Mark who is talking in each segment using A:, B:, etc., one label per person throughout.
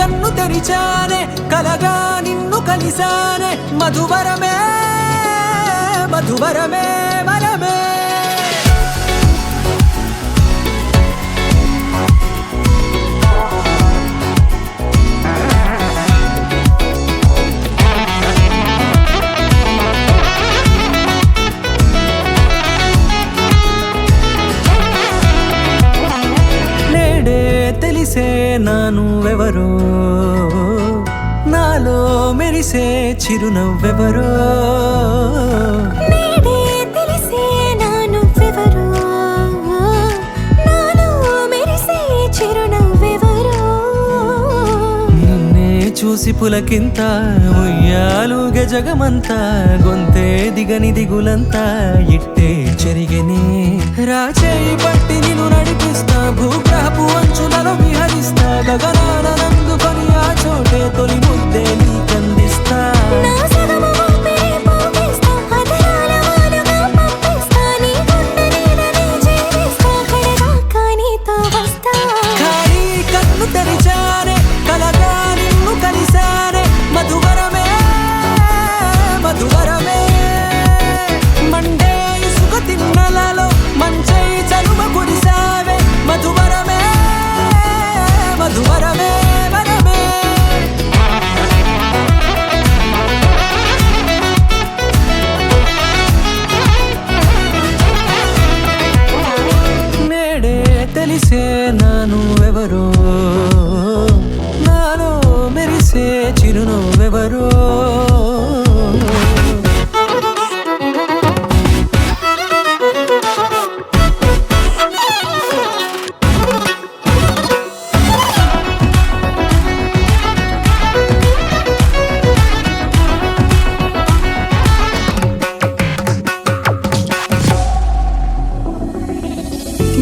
A: కన్ను తెరిచానే కలగా నిన్ను కలిసానే మధువరమే మధువరమే వరమే తెలిసే నానువెవరో నాలో మెరిసే చిరునవ్వెవరో
B: నేడే తెలిసే నానువెవరో నాలో మెరిసే చిరునవ్వెవరో
A: నిన్నే చూసి పులకింత ఉయ్యాలుగే జగమంతా గొంతే దిగని దిగులంతా ఇట్టే చెరిగెనే రాచేయి పట్టి నిన్ను నడిపిస్తా భూగ్రహపు అంచులలో విహరిస్తా గగనాన నందుకొని ఆ చోటే తొలి ముద్దే నీకందిస్తా
B: నా సగము ఊపిరి పోగిస్తా అధరాల వాలుగా పంపిస్తా నీ గుండె నీడనే చేరిస్తా కడదాకా నీతో వస్తా
A: ఖాళీ కన్ను తెరిచానే కలగా నిన్ను కలిసానే మధువరమే మధువరమే మండే ఇసుక తిన్నలలో మంచై చలువ కురిసావే మధువరమే మధువరమే వరమే నేడే తెలిసే నానువెవరో నాలో మెరిసే చిరునవ్వెవరో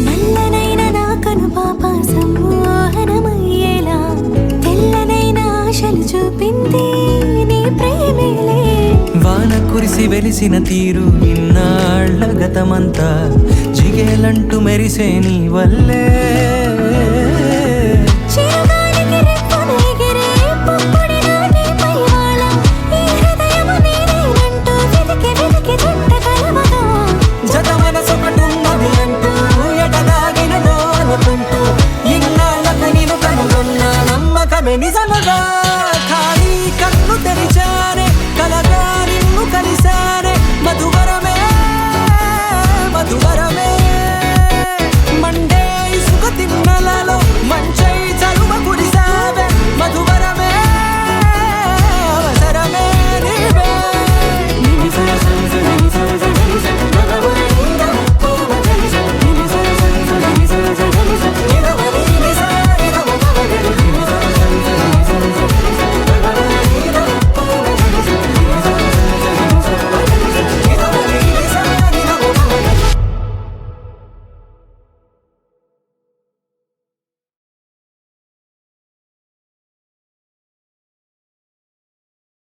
B: నల్లనైన నా కనుపాప సమ్మోహనమయ్యేలా తెల్లనైన ఆశలు చూపింది నీ ప్రేమేలే
A: వాన కురిసి వెలిసిన తీరు ఇన్నాళ్ల గతమంతా జిగేలంటూ మెరిసే నీ వల్లే